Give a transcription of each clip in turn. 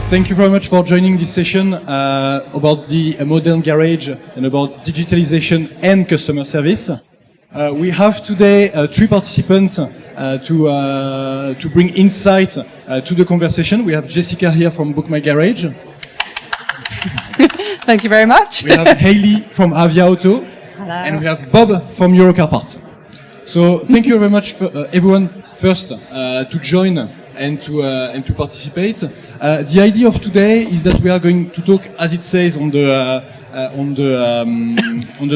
Thank you very much for joining this session about the modern garage and about digitalization and customer service. We have today 3 participants to bring insight to the conversation. We have Jessica here from Book My Garage. Thank you very much. We have Hayley from Avia Auto. Hello. And we have Bob from Eurocar Parts. So thank you very much for everyone first to join and to participate. The idea of today is that we are going to talk, as it says on the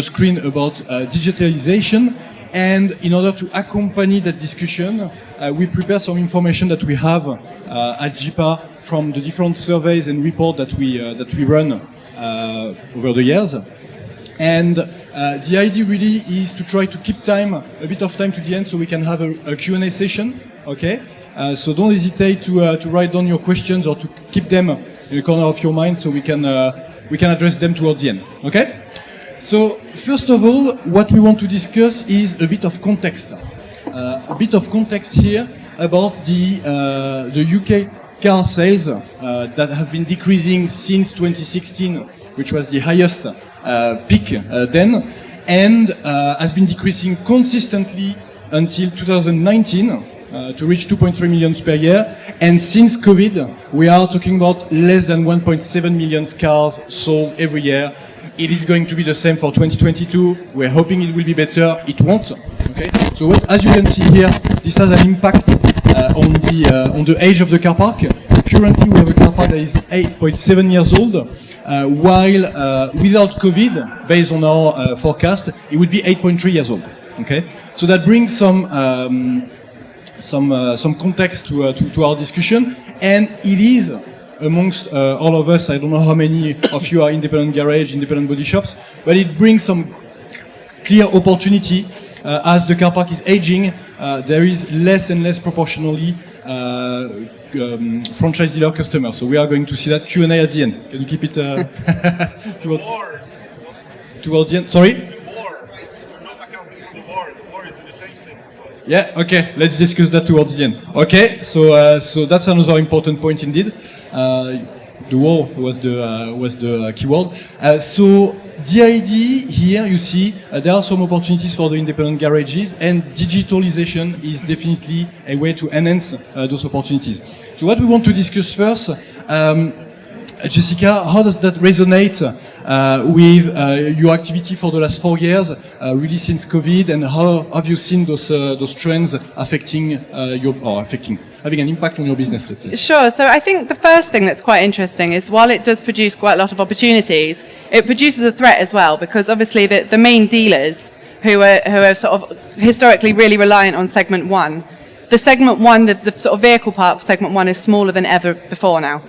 screen, about digitalization. And in order to accompany that discussion, we prepare some information that we have at JIPA from the different surveys and reports that we run over the years. And the idea really is to try to keep a bit of time to the end so we can have a Q&A session, okay? So don't hesitate to write down your questions or to keep them in the corner of your mind so we can address them towards the end, okay? So first of all, what we want to discuss is a bit of context. A bit of context here about the UK car sales that have been decreasing since 2016, which was the highest peak then, and has been decreasing consistently until 2019 to reach 2.3 million per year. And since COVID, we are talking about less than 1.7 million cars sold every year. It is going to be the same for 2022. We're hoping it will be better. It won't. Okay. So as you can see here, this has an impact on the age of the car park. Currently, we have a car park that is 8.7 years old, while without COVID, based on our forecast, it would be 8.3 years old. Okay. So that brings some context to our discussion, and it is amongst all of us. I don't know how many of you are independent garage, independent body shops, but it brings some clear opportunity as the car park is aging. There is less and less proportionally franchise dealer customers. So we are going to see that Q&A at the end. Can you keep it towards the end? Sorry. Yeah, okay, let's discuss that towards the end. Okay, so that's another important point indeed. The war was the keyword. So the idea here, you see, there are some opportunities for the independent garages, and digitalization is definitely a way to enhance those opportunities. So what we want to discuss first, Jessica, how does that resonate with your activity for the last 4 years, really since COVID, and how have you seen those trends affecting having an impact on your business, let's say? Sure. So I think the first thing that's quite interesting is while it does produce quite a lot of opportunities, it produces a threat as well, because obviously the main dealers who are sort of historically really reliant on segment 1, the segment 1, the sort of vehicle park segment 1 is smaller than ever before now.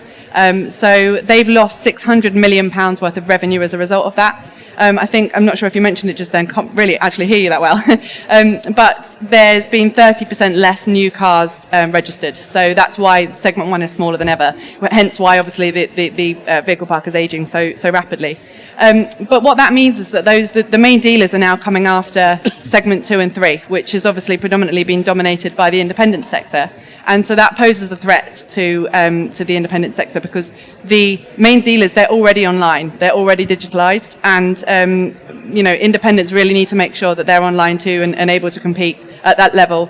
So they've lost £600 million worth of revenue as a result of that. I'm not sure if you mentioned it just then, can't really actually hear you that well. But there's been 30% less new cars registered. So that's why segment 1 is smaller than ever. Hence why obviously the vehicle park is aging so rapidly. But what that means is that the main dealers are now coming after segment 2 and 3, which has obviously predominantly been dominated by the independent sector. And so that poses a threat to the independent sector, because the main dealers, they're already online, they're already digitalized, and independents really need to make sure that they're online too and able to compete at that level,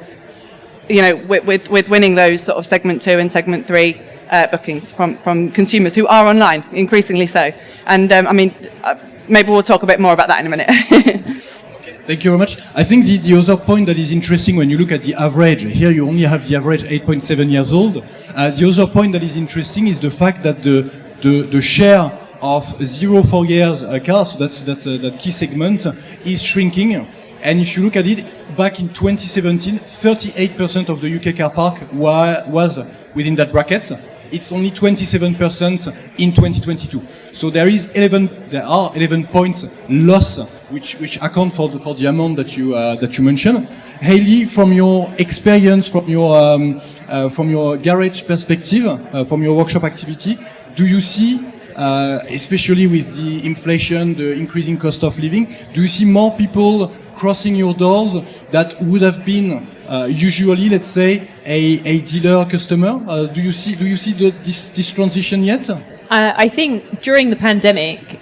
with winning those sort of segment 2 and segment 3 bookings from consumers who are online, increasingly so. And maybe we'll talk a bit more about that in a minute. Thank you very much. I think the other point that is interesting when you look at the average, here you only have the average 8.7 years old. The other point that is interesting is the fact that the share of 0-4 years cars, so that's that key segment, is shrinking. And if you look at it, back in 2017, 38% of the UK car park was within that bracket. It's only 27% in 2022. So there are 11 points loss, which account for the amount that you mentioned. Hayley, from your experience, from your garage perspective, from your workshop activity, do you see especially with the inflation, the increasing cost of living? Do you see more people crossing your doors that would have been usually, let's say, a dealer customer? Do you see this transition yet? I think during the pandemic,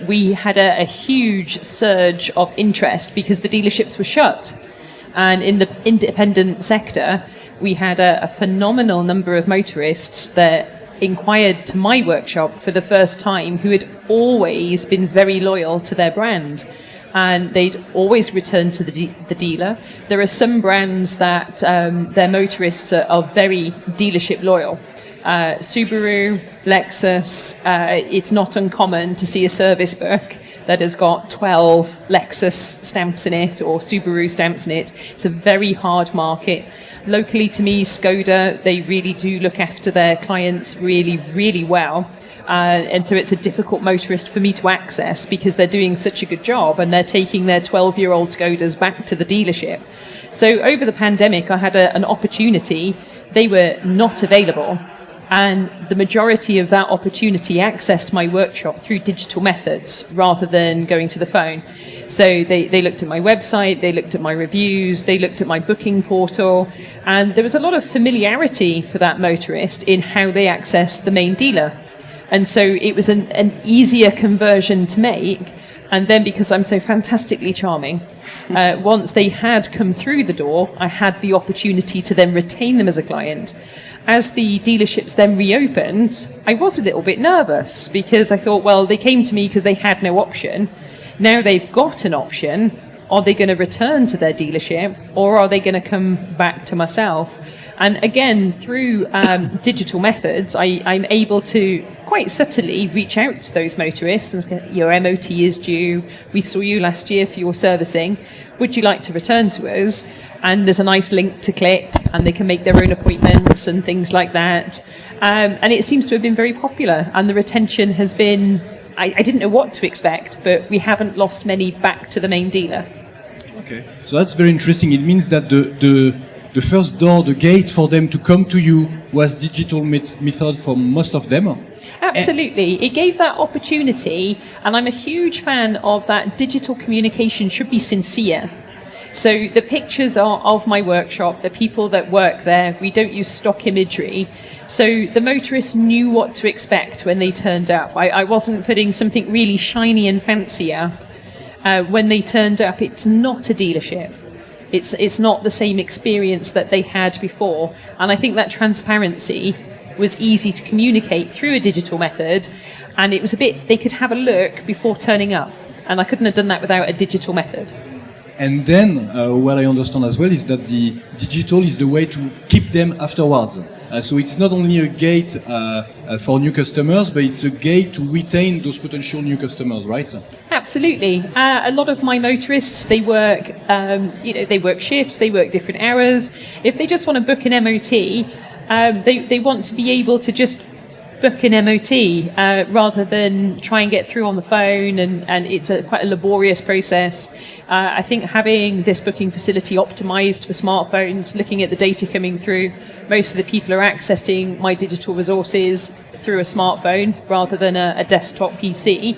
we had a huge surge of interest because the dealerships were shut. And in the independent sector, we had a phenomenal number of motorists that inquired to my workshop for the first time who had always been very loyal to their brand. And they'd always return to the dealer. There are some brands that their motorists are very dealership loyal. Subaru, Lexus, it's not uncommon to see a service book that has got 12 Lexus stamps in it or Subaru stamps in it. It's a very hard market. Locally to me, Skoda, they really do look after their clients really, really well. And so it's a difficult motorist for me to access because they're doing such a good job and they're taking their 12-year-old Skodas back to the dealership. So over the pandemic, I had an opportunity. They were not available. And the majority of that opportunity accessed my workshop through digital methods rather than going to the phone. So they looked at my website, they looked at my reviews, they looked at my booking portal, and there was a lot of familiarity for that motorist in how they accessed the main dealer. And so it was an easier conversion to make. And then because I'm so fantastically charming, once they had come through the door, I had the opportunity to then retain them as a client. As the dealerships then reopened, I was a little bit nervous because I thought, well, they came to me because they had no option. Now they've got an option. Are they going to return to their dealership or are they going to come back to myself? And again, through digital methods, I'm able to quite subtly reach out to those motorists and say, your MOT is due. We saw you last year for your servicing. Would you like to return to us? And there's a nice link to click and they can make their own appointments and things like that. And it seems to have been very popular and the retention has been, I didn't know what to expect, but we haven't lost many back to the main dealer. Okay, so that's very interesting. It means that the first door, the gate for them to come to you was digital method for most of them. Absolutely. It gave that opportunity, and I'm a huge fan of that digital communication should be sincere. So the pictures are of my workshop, the people that work there. We don't use stock imagery. So the motorists knew what to expect when they turned up. I wasn't putting something really shiny and fancy up. When they turned up, it's not a dealership. It's not the same experience that they had before. And I think that transparency was easy to communicate through a digital method. And it was they could have a look before turning up. And I couldn't have done that without a digital method. And then, what I understand as well is that the digital is the way to keep them afterwards. So it's not only a gate for new customers, but it's a gate to retain those potential new customers, right? Absolutely. A lot of my motorists, they work, they work shifts, they work different hours. If they just want to book an MOT, they want to be able to just book an MOT rather than try and get through on the phone, and it's quite a laborious process. I think having this booking facility optimized for smartphones, looking at the data coming through, most of the people are accessing my digital resources through a smartphone rather than a desktop PC.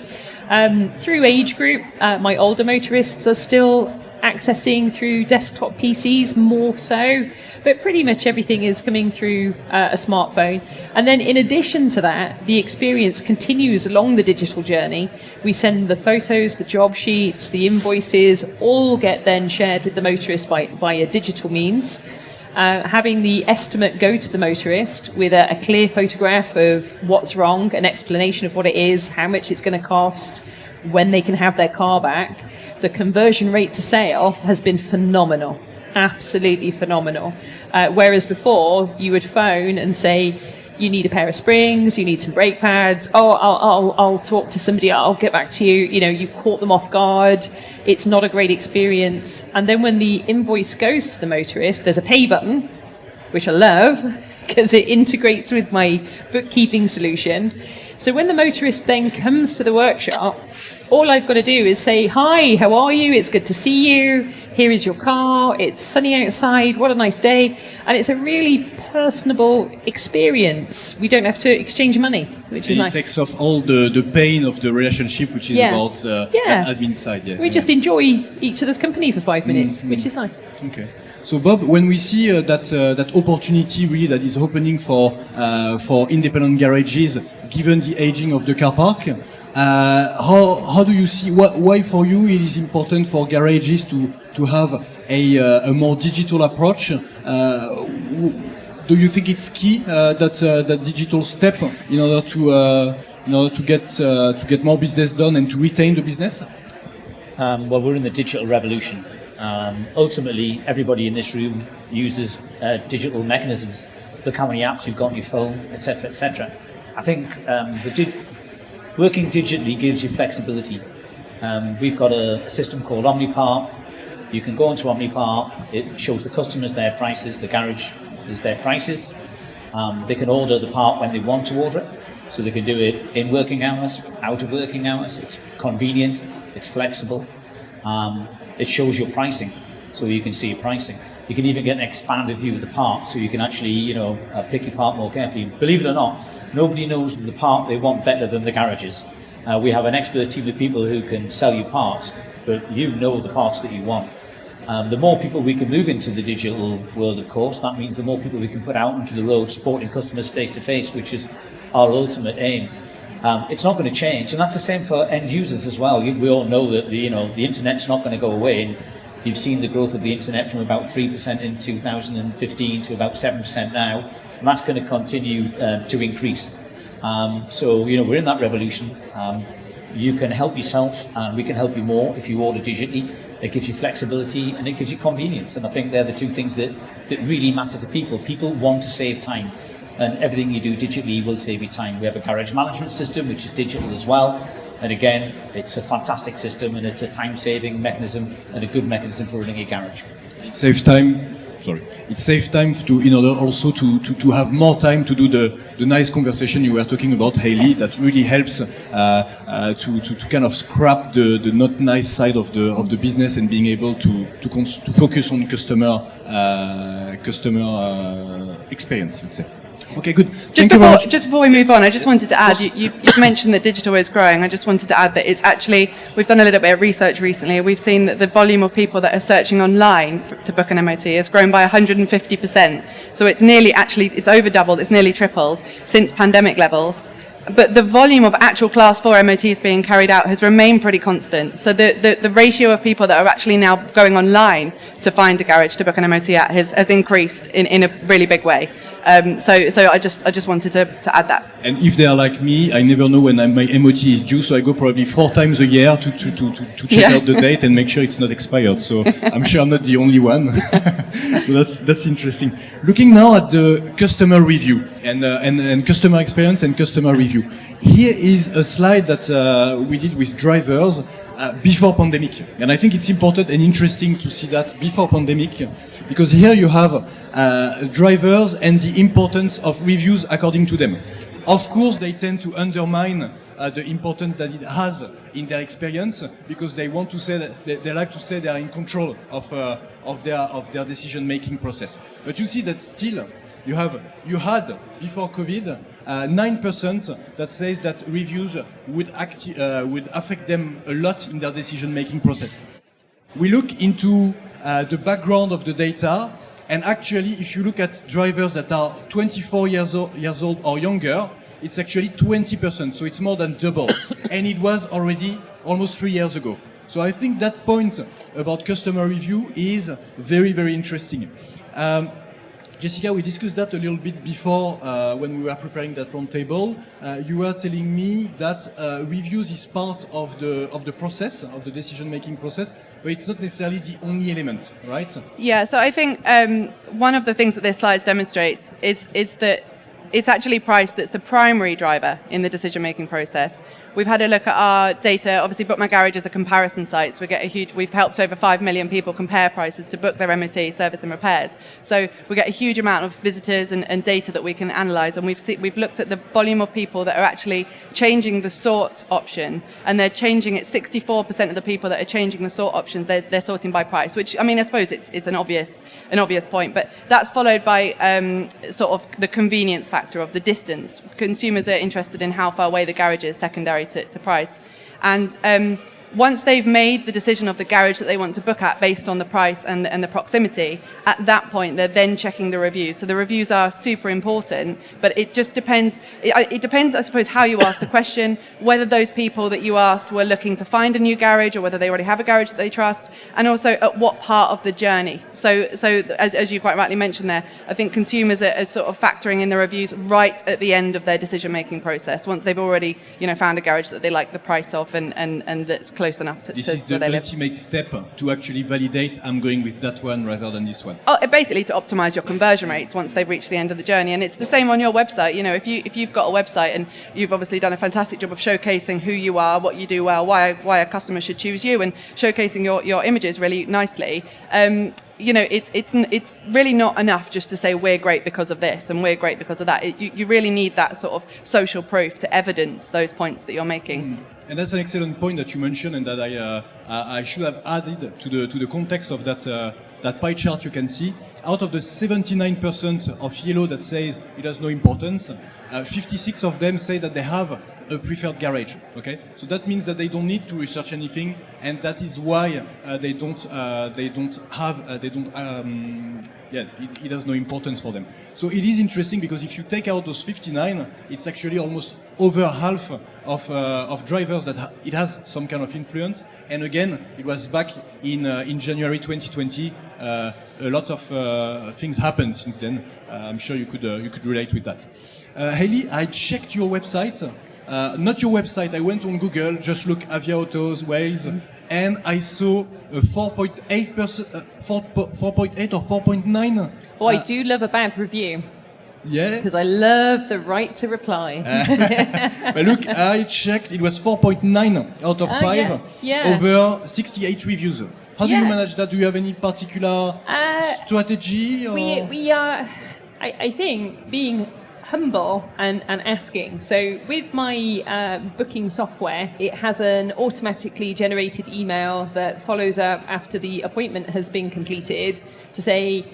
Through age group, my older motorists are still accessing through desktop PCs more so, but pretty much everything is coming through a smartphone. And then in addition to that, the experience continues along the digital journey. We send the photos, the job sheets, the invoices, all get then shared with the motorist by a digital means. Having the estimate go to the motorist with a clear photograph of what's wrong, an explanation of what it is, how much it's going to cost, when they can have their car back. The conversion rate to sale has been phenomenal, absolutely phenomenal. Whereas before, you would phone and say, you need a pair of springs, you need some brake pads, I'll talk to somebody, I'll get back to you, you caught them off guard, it's not a great experience. And then when the invoice goes to the motorist, there's a pay button, which I love, because it integrates with my bookkeeping solution. So when the motorist then comes to the workshop, all I've got to do is say, "Hi, how are you? It's good to see you. Here is your car. It's sunny outside. What a nice day." And it's a really personable experience. We don't have to exchange money, which is and nice. It takes off all the pain of the relationship, which is about that admin side. We just enjoy each other's company for 5 minutes, which is nice. Okay. So Bob, when we see that opportunity really that is opening for independent garages, given the aging of the car park, how do you see why for you it is important for garages to have a more digital approach? Do you think it's key that digital step in order to get more business done and to retain the business? Well, we're in the digital revolution. Ultimately, everybody in this room uses digital mechanisms. Look how many apps you've got on your phone, etc., etc. I think working digitally gives you flexibility. We've got a system called OmniPart. You can go onto OmniPart. It shows the customers their prices. The garage is their prices. They can order the part when they want to order it. So they can do it in working hours, out of working hours. It's convenient. It's flexible. It shows your pricing, so you can see your pricing. You can even get an expanded view of the part, so you can actually, pick your part more carefully. Believe it or not, nobody knows the part they want better than the garages. We have an expert team of people who can sell you parts, but you know the parts that you want. The more people we can move into the digital world, of course, that means the more people we can put out onto the road supporting customers face to face, which is our ultimate aim. It's not going to change, and that's the same for end users as well. We all know that the internet's not going to go away. And you've seen the growth of the internet from about 3% in 2015 to about 7% now, and that's going to continue to increase. So we're in that revolution. You can help yourself, and we can help you more if you order digitally. It gives you flexibility and it gives you convenience, and I think they're the two things that really matter to people. People want to save time. And everything you do digitally will save you time. We have a garage management system, which is digital as well. And again, it's a fantastic system, and it's a time-saving mechanism and a good mechanism for running a garage. It saves time. It saves time in order also to have more time to do the nice conversation you were talking about, Hayley. That really helps to kind of scrap the not nice side of the business and being able to focus on customer experience, let's say. Okay, good. Just before we move on, I just wanted to add, you've mentioned that digital is growing. I just wanted to add that it's actually, we've done a little bit of research recently. We've seen that the volume of people that are searching online to book an MOT has grown by 150%. So it's over doubled, it's nearly tripled since pandemic levels. But the volume of actual Class 4 MOTs being carried out has remained pretty constant. So the ratio of people that are actually now going online to find a garage to book an MOT at has increased in a really big way. So I just wanted to add that. And if they are like me, I never know when my MOT is due, so I go probably 4 times a year to check out the date and make sure it's not expired. So I'm sure I'm not the only one. So that's interesting. Looking now at the customer review and customer experience and customer review. Here is a slide that we did with drivers before pandemic, and I think it's important and interesting to see that before pandemic, because here you have drivers and the importance of reviews according to them. Of course, they tend to undermine the importance that it has in their experience, because they want to say that they like to say they are in control of their decision-making process. But you see that still you had before COVID 9% that says that reviews would affect them a lot in their decision-making process. We look into the background of the data, and actually, if you look at drivers that are 24 years old or younger, it's actually 20%, so it's more than double. And it was already almost 3 years ago. So I think that point about customer review is very, very interesting. Jessica, we discussed that a little bit before when we were preparing that roundtable. You were telling me that reviews is part of the process, of the decision-making process, but it's not necessarily the only element, right? Yeah, so I think one of the things that this slide demonstrates is that it's actually price that's the primary driver in the decision-making process, we've had a look at our data. Obviously, Book My Garage is a comparison site, so we've helped over 5 million people compare prices to book their MOT, service and repairs. So we get a huge amount of visitors and data that we can analyse, and we've looked at the volume of people that are actually changing the sort option, and they're changing it. 64% of the people that are changing the sort options, they're sorting by price, which, I mean, I suppose it's an obvious point, but that's followed by sort of the convenience factor of the distance. Consumers are interested in how far away the garage is, secondary to price. And once they've made the decision of the garage that they want to book at based on the price and the proximity, at that point they're then checking the reviews. So the reviews are super important, but it just depends. It depends, I suppose, how you ask the question, whether those people that you asked were looking to find a new garage or whether they already have a garage that they trust, and also at what part of the journey. So as you quite rightly mentioned there, I think consumers are sort of factoring in the reviews right at the end of their decision-making process, once they've already found a garage that they like the price of and that's close enough to This is where the they live. ultimate step to actually validate I'm going with that one rather than this one. Oh, basically to optimize your conversion rates once they've reached the end of the journey. And it's the same on your website. If you've got a website and you've obviously done a fantastic job of showcasing who you are, what you do well, why a customer should choose you, and showcasing your images really nicely. It's really not enough just to say we're great because of this and we're great because of that. You really need that sort of social proof to evidence those points that you're making. And that's an excellent point that you mentioned, and that I should have added to the context of that pie chart. You can see out of the 79% of yellow that says it has no importance, 56 of them say that they have a preferred garage. Okay, so that means that they don't need to research anything, and that is why it has no importance for them. So it is interesting because if you take out those 59, it's actually almost over half of drivers that it has some kind of influence. And again, it was back in January 2020. A lot of things happened since then. I'm sure you could relate with that. Hayley, I checked your website. Not your website. I went on Google, just look Avia Autos Wales, and I saw a 4.8%, 4.8 or 4.9. Oh, I do love a bad review. Yeah. Because I love the right to reply. But look, I checked. It was 4.9 out of 5 yeah. over 68 reviews. How do you manage that? Do you have any particular strategy? Or? We are, I think, being humble and asking. So with my booking software, it has an automatically generated email that follows up after the appointment has been completed to say,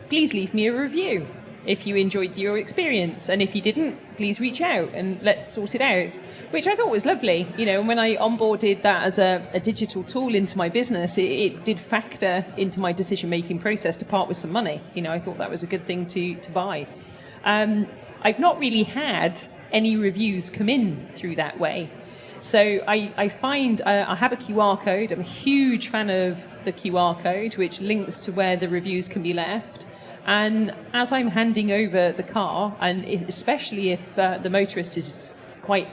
please leave me a review if you enjoyed your experience, and if you didn't, please reach out and let's sort it out, which I thought was lovely. When I onboarded that as a digital tool into my business, it did factor into my decision-making process to part with some money. I thought that was a good thing to buy. I've not really had any reviews come in through that way. So I find I have a QR code. I'm a huge fan of the QR code, which links to where the reviews can be left. And as I'm handing over the car, and especially if the motorist is quite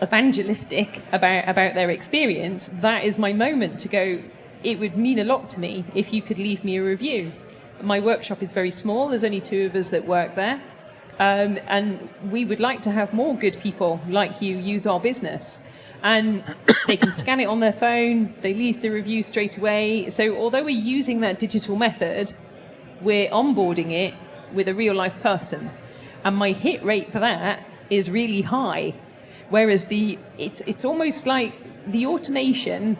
evangelistic about their experience, that is my moment to go, it would mean a lot to me if you could leave me a review. My workshop is very small. There's only 2 of us that work there. And we would like to have more good people like you use our business. And they can scan it on their phone, they leave the review straight away. So although we're using that digital method, we're onboarding it with a real life person. And my hit rate for that is really high. Whereas it's almost like the automation,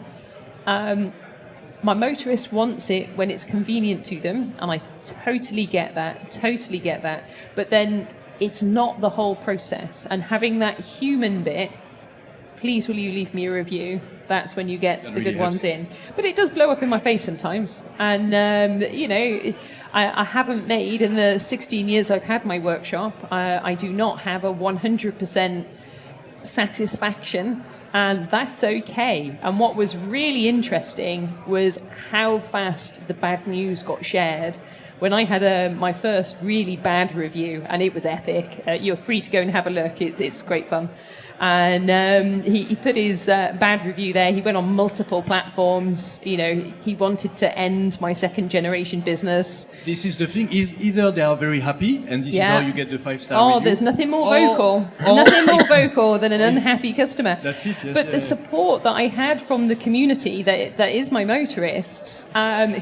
my motorist wants it when it's convenient to them, and I totally get that. But then it's not the whole process. And having that human bit, please will you leave me a review, that's when you get the good ones in. But it does blow up in my face sometimes. And, I haven't made, in the 16 years I've had my workshop, I do not have a 100% satisfaction. And that's okay. And what was really interesting was how fast the bad news got shared. When I had my first really bad review, and it was epic, you're free to go and have a look, it's great fun. And he put his bad review there. He went on multiple platforms. You know, he wanted to end my second generation business. This is the thing. Either they are very happy, and this is how you get the 5-star Oh, review. there's nothing more vocal. Nothing more vocal than an unhappy customer. That's it, yes. But the support that I had from the community that is my motorists,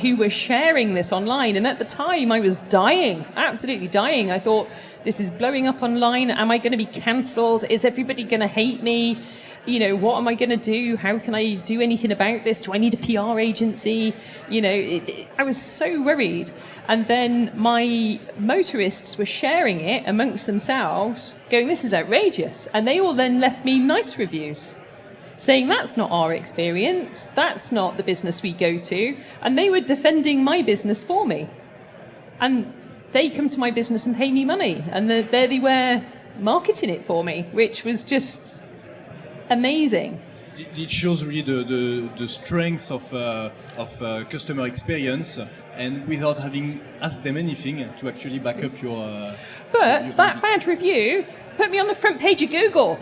who were sharing this online, and at the time I was dying, absolutely dying. I thought, this is blowing up online. Am I going to be cancelled? Is everybody going to hate me? You know, what am I going to do? How can I do anything about this? Do I need a PR agency? You know, I was so worried. And then my motorists were sharing it amongst themselves, going, this is outrageous. And they all then left me nice reviews, saying that's not our experience, that's not the business we go to. And they were defending my business for me. And they come to my business and pay me money. And there they were marketing it for me, which was just amazing. It shows really the strength of customer experience, and without having asked them anything to actually back up your. But that bad review put me on the front page of Google.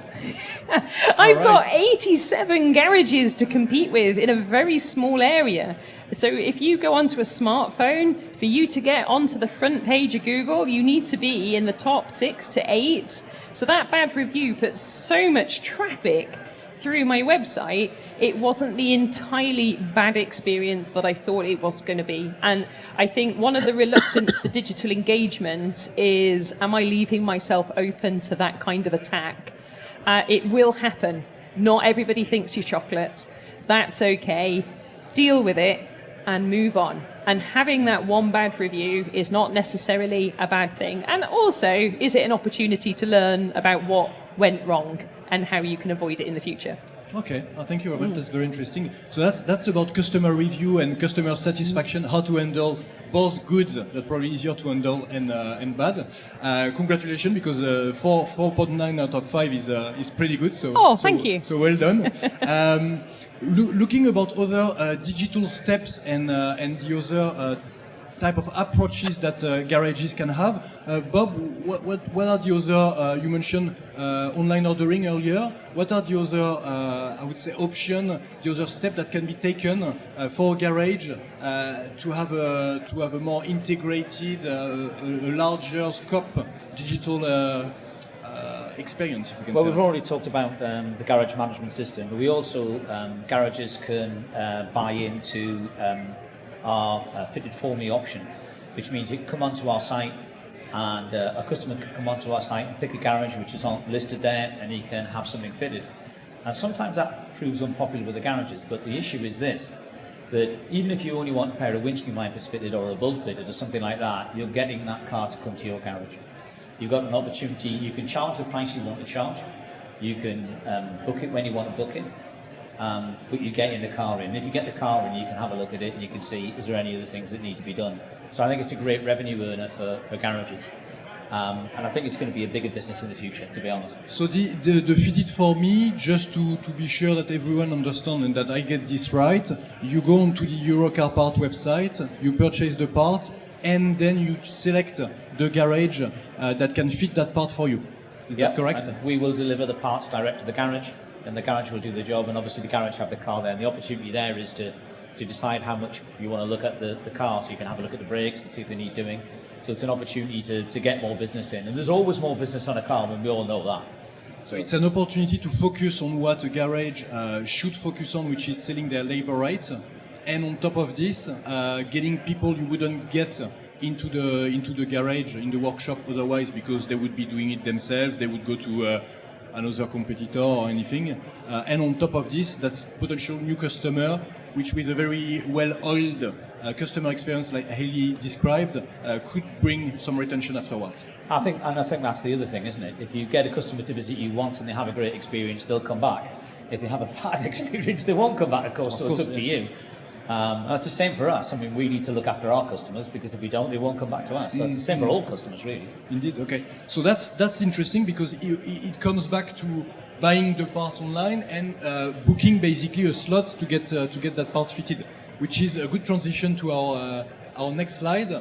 I've got 87 garages to compete with in a very small area. So if you go onto a smartphone, for you to get onto the front page of Google, you need to be in the top 6 to 8. So that bad review put so much traffic through my website, it wasn't the entirely bad experience that I thought it was going to be. And I think one of the reluctance for digital engagement is, am I leaving myself open to that kind of attack? It will happen. Not everybody thinks you're chocolate. That's okay. Deal with it and move on. And having that one bad review is not necessarily a bad thing. And also, is it an opportunity to learn about what went wrong and how you can avoid it in the future? Okay, thank you, Robert. That's very interesting. So that's about customer review and customer satisfaction, how to handle both goods, that's probably easier to handle, and bad. Congratulations, because 4.9 out of 5 is pretty good. So thank you. So well done. Looking about other digital steps and the other type of approaches that garages can have. Bob, what are the other, you mentioned online ordering earlier, what are the other, I would say, option, the other step that can be taken for a garage to have a more integrated, a larger scope digital experience, if you can say. Well, we've already talked about the garage management system, but we also, garages can buy into our fitted for me option, which means you can come onto our site and a customer can come onto our site and pick a garage which is listed there, and he can have something fitted. And sometimes that proves unpopular with the garages, but the issue is this, that even if you only want a pair of windscreen wipers fitted or a bulb fitted or something like that, you're getting that car to come to your garage. You've got an opportunity, you can charge the price you want to charge, you can book it when you want to book it, but you get in the car in. And if you get the car in, you can have a look at it and you can see, is there any other things that need to be done? So I think it's a great revenue earner for garages. And I think it's going to be a bigger business in the future, to be honest. So the fitted for me, just to be sure that everyone understands and that I get this right, you go onto the Eurocar part website, you purchase the part, and then you select the garage that can fit that part for you. Is that correct? And we will deliver the parts direct to the garage, and the garage will do the job, and obviously the garage have the car there. And the opportunity there is to decide how much you want to look at the car, so you can have a look at the brakes and see if they need doing. So it's an opportunity to get more business in. And there's always more business on a car, and we all know that. So it's an opportunity to focus on what a garage should focus on, which is selling their labor rates. And on top of this, getting people you wouldn't get into the garage, in the workshop otherwise, because they would be doing it themselves, they would go to another competitor or anything. And on top of this, that's potential new customer, which with a very well-oiled customer experience like Haley described, could bring some retention afterwards. I think that's the other thing, isn't it? If you get a customer to visit you once and they have a great experience, they'll come back. If they have a bad experience, they won't come back, of course, so it's up to you. And that's the same for us. I mean, we need to look after our customers, because if we don't, they won't come back to us. So it's the same for all customers, really. Indeed, okay. So that's interesting, because it comes back to buying the part online and booking basically a slot to get that part fitted, which is a good transition to our next slide,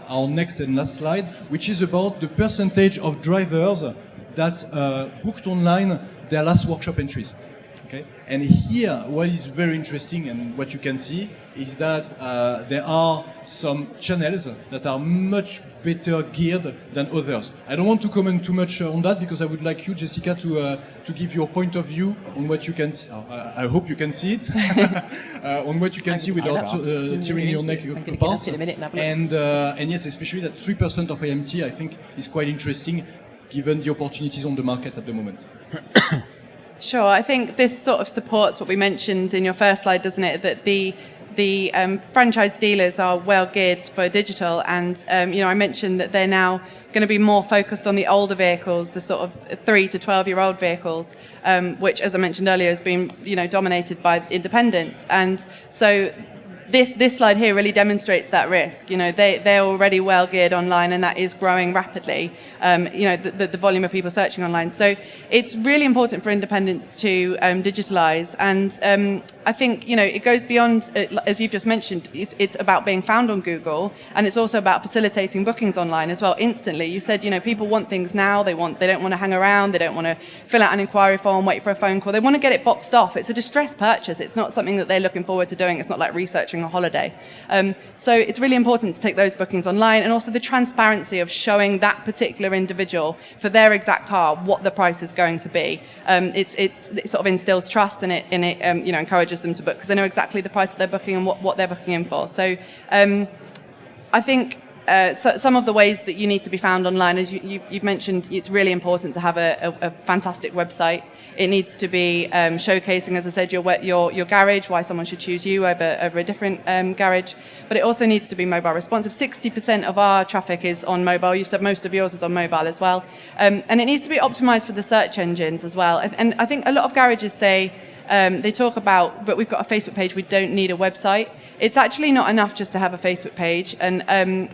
our next and last slide, which is about the percentage of drivers that booked online their last workshop entries. Okay, and here what is very interesting and what you can see is that there are some channels that are much better geared than others. I don't want to comment too much on that because I would like you, Jessica, to give your point of view on what you can see. I hope you can see it on what you can see without tearing your neck apart. And yes, especially that 3% of AMT, I think, is quite interesting given the opportunities on the market at the moment. Sure, I think this sort of supports what we mentioned in your first slide, doesn't it? That the franchise dealers are well geared for digital, and I mentioned that they're now going to be more focused on the older vehicles, the sort of 3 to 12-year-old vehicles, which, as I mentioned earlier, has been dominated by independents, and so. This slide here really demonstrates that risk. They're already well geared online, and that is growing rapidly. The volume of people searching online. So it's really important for independents to digitalize, and I think it goes beyond, as you've just mentioned. It's about being found on Google, and it's also about facilitating bookings online as well instantly. You said people want things now. They don't want to hang around. They don't want to fill out an inquiry form, wait for a phone call. They want to get it boxed off. It's a distressed purchase. It's not something that they're looking forward to doing. It's not like researching a holiday. So it's really important to take those bookings online, and also the transparency of showing that particular individual for their exact car what the price is going to be. It sort of instills trust, and it encourages them to book because they know exactly the price that they're booking and what they're booking in for. So I think so some of the ways that you need to be found online, as you've mentioned, it's really important to have a fantastic website. It needs to be showcasing, as I said, your garage, why someone should choose you over a different garage. But it also needs to be mobile responsive. 60% of our traffic is on mobile. You've said most of yours is on mobile as well. And it needs to be optimized for the search engines as well. And I think a lot of garages say, they talk about, but we've got a Facebook page, we don't need a website. It's actually not enough just to have a Facebook page. And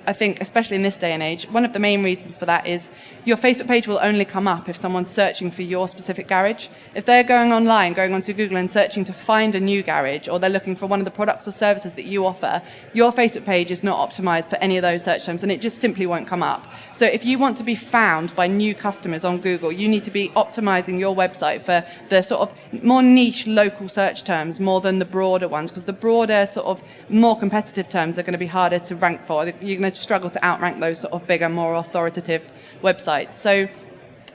I think, especially in this day and age, one of the main reasons for that is your Facebook page will only come up if someone's searching for your specific garage. If they're going online, going onto Google and searching to find a new garage, or they're looking for one of the products or services that you offer, your Facebook page is not optimized for any of those search terms, and it just simply won't come up. So if you want to be found by new customers on Google, you need to be optimizing your website for the sort of more niche local search terms more than the broader ones, because the broader sort of more competitive terms are going to be harder to rank for. You're going to struggle to outrank those sort of bigger, more authoritative websites. So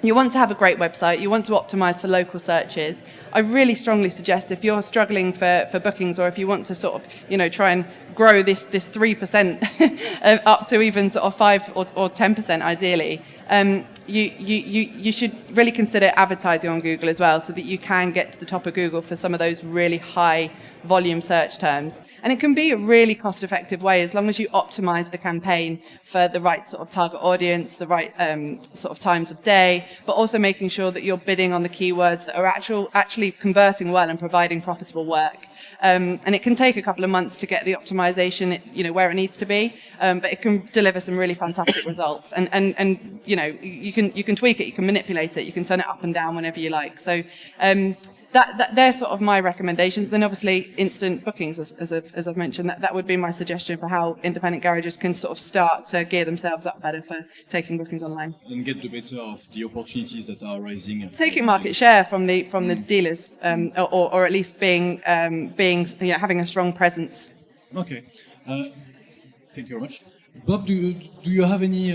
you want to have a great website. You want to optimize for local searches. I really strongly suggest, if you're struggling for bookings, or if you want to sort of, try and grow this 3% up to even sort of 5 or 10% ideally, you should really consider advertising on Google as well, so that you can get to the top of Google for some of those really high volume search terms. And it can be a really cost-effective way, as long as you optimize the campaign for the right sort of target audience, the right sort of times of day, but also making sure that you're bidding on the keywords that are actually converting well and providing profitable work. And it can take a couple of months to get the optimization, where it needs to be, but it can deliver some really fantastic results. And you can tweak it, you can manipulate it, you can turn it up and down whenever you like. So that they're sort of my recommendations. Then obviously instant bookings, as I've mentioned, that would be my suggestion for how independent garages can sort of start to gear themselves up better for taking bookings online. And get the better of the opportunities that are rising. Taking market share from the dealers, or at least being having a strong presence. Okay, thank you very much. Bob, do you have any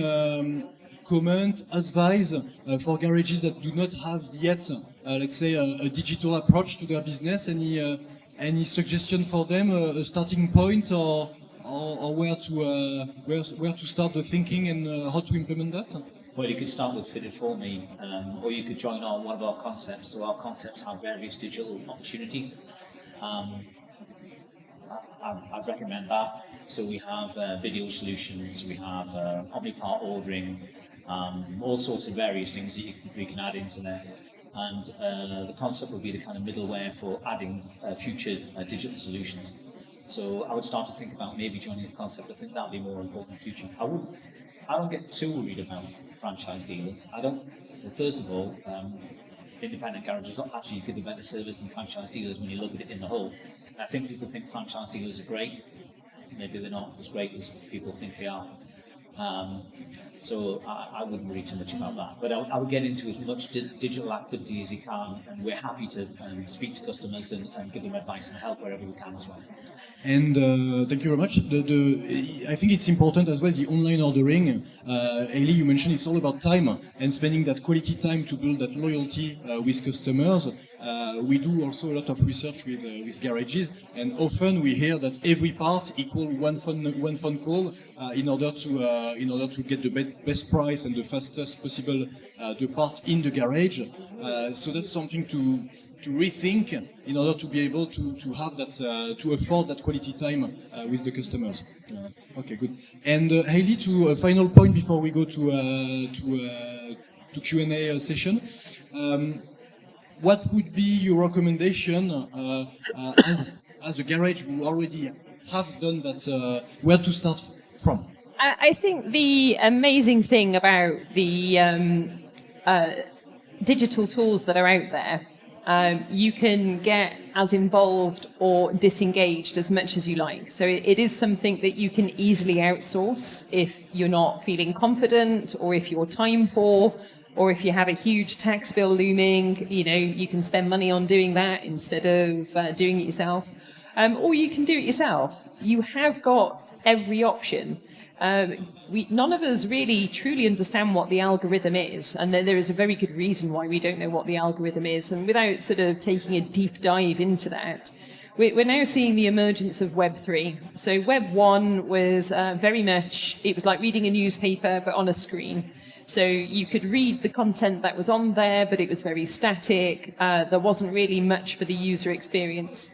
comment, advice for garages that do not have yet, let's say, a digital approach to their business? Any suggestion for them, a starting point, or where to start the thinking and how to implement that? Well, you could start with Fitted For Me, or you could join on one of our concepts. So our concepts have various digital opportunities. I'd recommend that. So we have video solutions, we have omnipart ordering, all sorts of various things that we can add into there. And the concept would be the kind of middleware for adding future digital solutions. So I would start to think about maybe joining the concept. I think that would be more important in the future. I don't get too worried about franchise dealers. First of all, independent garages actually give a better service than franchise dealers when you look at it in the whole. I think people think franchise dealers are great. Maybe they're not as great as people think they are. So I wouldn't worry too much about that. But I would get into as much digital activity as you can, and we're happy to speak to customers and give them advice and help wherever we can as well. And thank you very much. I think it's important as well, the online ordering. Hayley, you mentioned it's all about time and spending that quality time to build that loyalty with customers. We do also a lot of research with garages, and often we hear that every part equal one phone call in order to get the best price and the fastest possible the part in the garage. So that's something to rethink in order to be able to have that to afford that quality time with the customers. Okay, good. And Hayley, to a final point before we go to Q&A session. What would be your recommendation as a garage who already have done that? Where to start from? I think the amazing thing about the digital tools that are out there, you can get as involved or disengaged as much as you like. So it is something that you can easily outsource if you're not feeling confident, or if you're time poor, or if you have a huge tax bill looming. You can spend money on doing that instead of doing it yourself. Or you can do it yourself. You have got every option. None of us really truly understand what the algorithm is, and there is a very good reason why we don't know what the algorithm is. And without sort of taking a deep dive into that, we're now seeing the emergence of Web 3. So Web 1 was very much, it was like reading a newspaper but on a screen. So you could read the content that was on there, but it was very static. There wasn't really much for the user experience.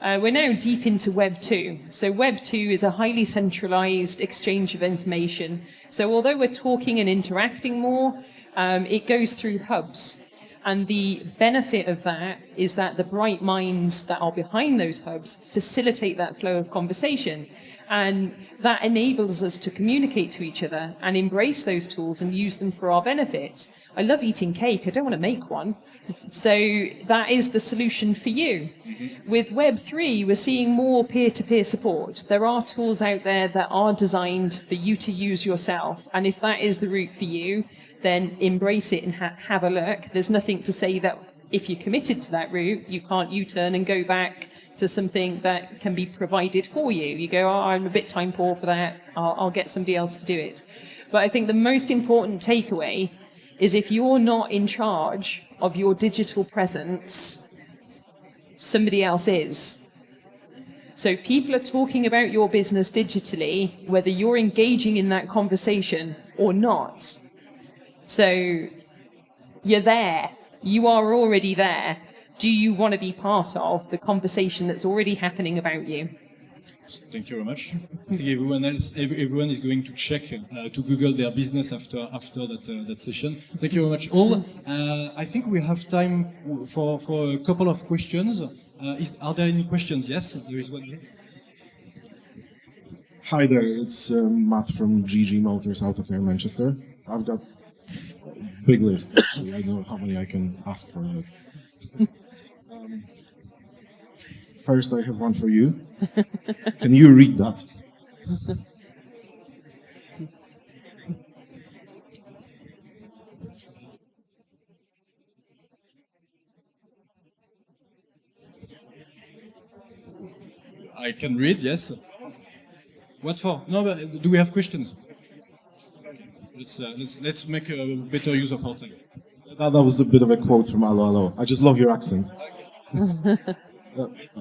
We're now deep into Web 2. So Web 2 is a highly centralized exchange of information. So although we're talking and interacting more, it goes through hubs. And the benefit of that is that the bright minds that are behind those hubs facilitate that flow of conversation. And that enables us to communicate to each other and embrace those tools and use them for our benefit. I love eating cake. I don't want to make one. So that is the solution for you. With Web3, we're seeing more peer-to-peer support. There are tools out there that are designed for you to use yourself. And if that is the route for you, then embrace it and have a look. There's nothing to say that if you're committed to that route, you can't U-turn and go back to something that can be provided for you. You go, I'm a bit time poor for that. I'll get somebody else to do it. But I think the most important takeaway is if you're not in charge of your digital presence, somebody else is. So people are talking about your business digitally, whether you're engaging in that conversation or not. So you're there. You are already there. Do you want to be part of the conversation that's already happening about you? Thank you very much. I think everyone is going to check to Google their business after that session. Thank you very much, all. I think we have time for a couple of questions. Are there any questions? Yes, there is one here. Hi there, it's Matt from GG Motors Autocare Manchester. I've got a big list, actually. I don't know how many I can ask for. First, I have one for you. Can you read that? I can read, yes. What for? No, but do we have questions? Let's make a better use of our time. That was a bit of a quote from Allo Allo. I just love your accent.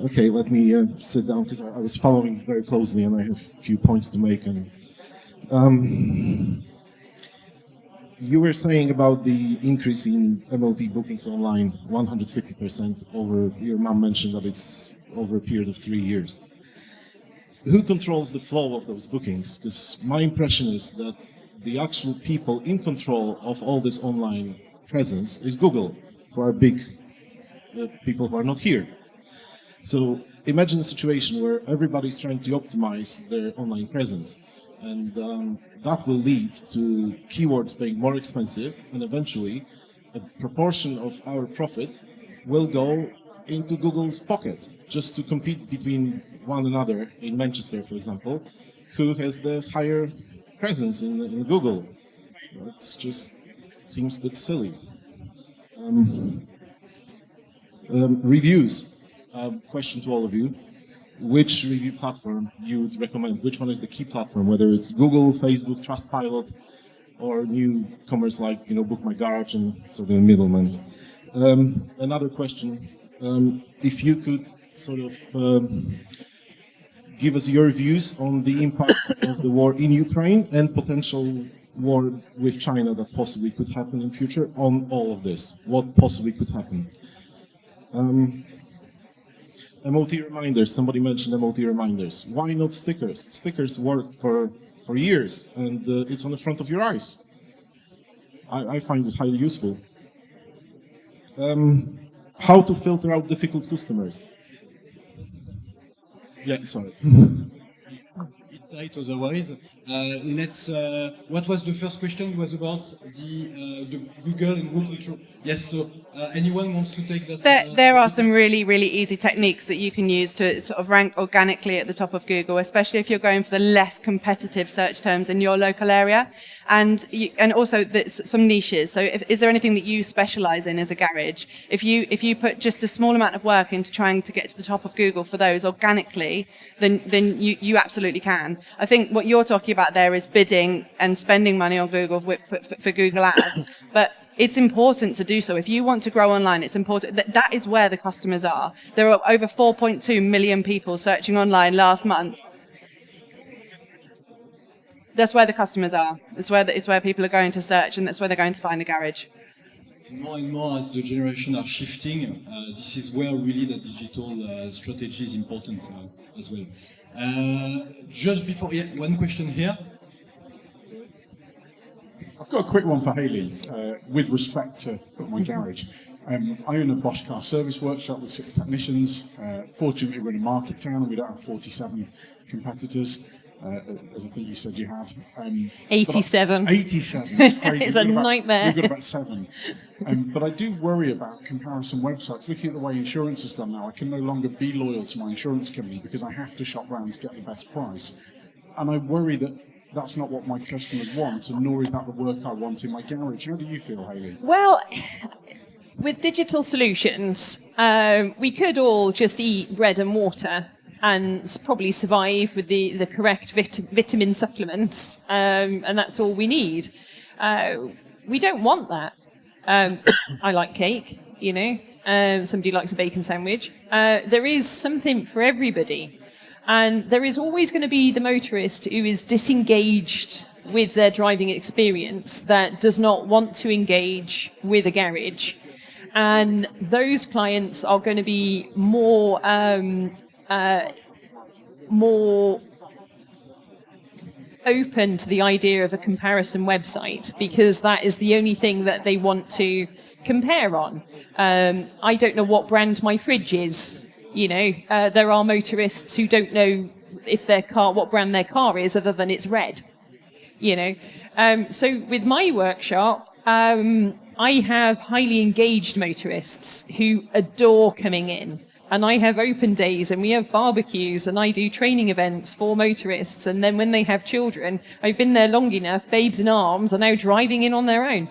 Okay, let me sit down because I was following very closely and I have a few points to make. And you were saying about the increase in MOT bookings online, 150% over. Your mom mentioned that it's over a period of 3 years. Who controls the flow of those bookings? Because my impression is that the actual people in control of all this online presence is Google, who are big people who are not here. So imagine a situation where everybody's trying to optimize their online presence, and that will lead to keywords being more expensive, and eventually a proportion of our profit will go into Google's pocket just to compete between one another in Manchester, for example, who has the higher presence in Google. That's just seems a bit silly. Reviews. Question to all of you. Which review platform you would recommend? Which one is the key platform? Whether it's Google, Facebook, Trustpilot, or newcomers like Book My Garage and sort of middlemen. Another question: if you could sort of give us your views on the impact of the war in Ukraine and potential war with China that possibly could happen in future on all of this. What possibly could happen? MOT reminders. Somebody mentioned MOT reminders. Why not stickers? Stickers worked for years, and it's on the front of your eyes. I find it highly useful. How to filter out difficult customers? Yeah, sorry. Tight otherwise. What was the first question? It was about the Google and Google Control. Yes. So anyone wants to take that? There are some really, really easy techniques that you can use to sort of rank organically at the top of Google, especially if you're going for the less competitive search terms in your local area, and also some niches. So, is there anything that you specialize in as a garage? If you put just a small amount of work into trying to get to the top of Google for those organically, then you absolutely can. I think what you're talking about there is bidding and spending money on Google for Google Ads, but it's important to do so. If you want to grow online, it's important that is where the customers are. There are over 4.2 million people searching online last month. That's where the customers are. It's where people are going to search, and that's where they're going to find the garage. More and more as the generation are shifting, this is where really the digital strategy is important as well. Just before, one question here. I've got a quick one for Hayley with respect to my garage. I own a Bosch car service workshop with 6 technicians. Fortunately, we're in a market town and we don't have 47 competitors, as I think you said you had. 87. 87, it's crazy. It's a nightmare. We've got about 7. But I do worry about comparison websites. Looking at the way insurance has gone now, I can no longer be loyal to my insurance company because I have to shop around to get the best price. And I worry that that's not what my customers want, and nor is that the work I want in my garage. How do you feel, Hayley? Well, with digital solutions, we could all just eat bread and water and probably survive with the correct vitamin supplements, and that's all we need. We don't want that. I like cake, somebody likes a bacon sandwich. There is something for everybody. And there is always going to be the motorist who is disengaged with their driving experience that does not want to engage with a garage. And those clients are going to be more open to the idea of a comparison website because that is the only thing that they want to compare on. I don't know what brand my fridge is. There are motorists who don't know what brand their car is other than it's red. So with my workshop, I have highly engaged motorists who adore coming in. And I have open days and we have barbecues and I do training events for motorists. And then when they have children, I've been there long enough, babes in arms are now driving in on their own.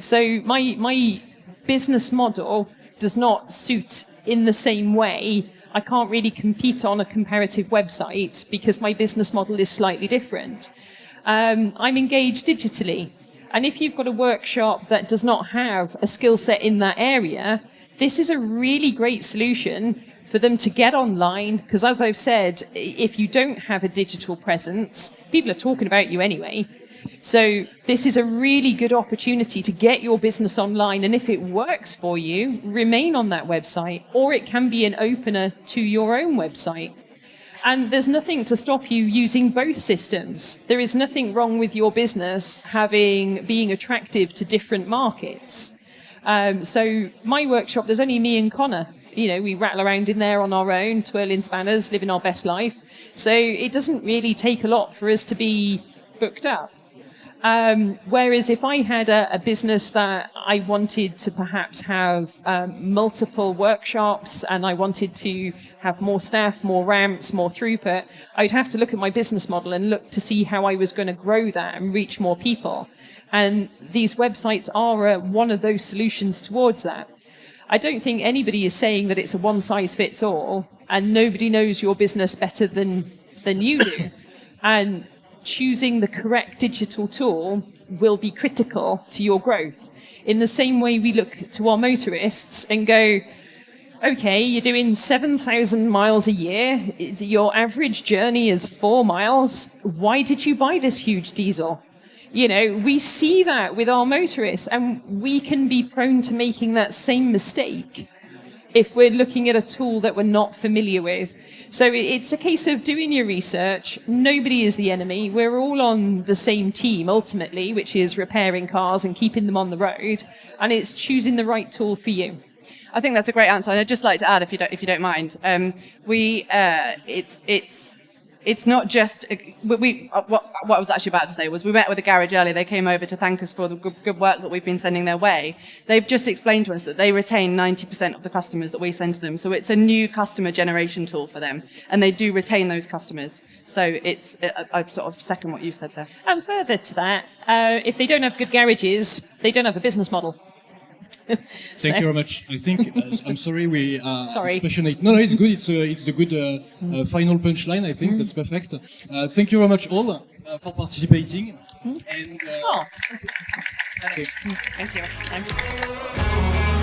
So my business model does not suit in the same way. I can't really compete on a comparative website because my business model is slightly different. I'm engaged digitally. And if you've got a workshop that does not have a skill set in that area, this is a really great solution for them to get online. Because as I've said, if you don't have a digital presence, people are talking about you anyway. So this is a really good opportunity to get your business online. And if it works for you, remain on that website, or it can be an opener to your own website. And there's nothing to stop you using both systems. There is nothing wrong with your business being attractive to different markets. So my workshop, there's only me and Connor. We rattle around in there on our own, twirling spanners, living our best life. So it doesn't really take a lot for us to be booked up. Whereas if I had a business that I wanted to perhaps have multiple workshops and I wanted to have more staff, more ramps, more throughput, I'd have to look at my business model and look to see how I was going to grow that and reach more people. And these websites are one of those solutions towards that. I don't think anybody is saying that it's a one-size-fits-all, and nobody knows your business better than you do. And choosing the correct digital tool will be critical to your growth. In the same way we look to our motorists and go, okay, you're doing 7,000 miles a year, your average journey is 4 miles, why did you buy this huge diesel? You know, we see that with our motorists, and we can be prone to making that same mistake if we're looking at a tool that we're not familiar with. So it's a case of doing your research. Nobody is the enemy. We're all on the same team, ultimately, which is repairing cars and keeping them on the road. And it's choosing the right tool for you. I think that's a great answer. And I'd just like to add, if you don't mind, it's not just what I was actually about to say was we met with a garage earlier. They came over to thank us for the good work that we've been sending their way. They've just explained to us that they retain 90% of the customers that we send to them. So it's a new customer generation tool for them, and they do retain those customers. So I sort of second what you said there. And further to that, if they don't have good garages, they don't have a business model. Thank you very much. I think I'm sorry we are Sorry. passionate. No, it's good. It's the good final punchline. I think that's perfect. Thank you very much all for participating. And Oh. Thank you.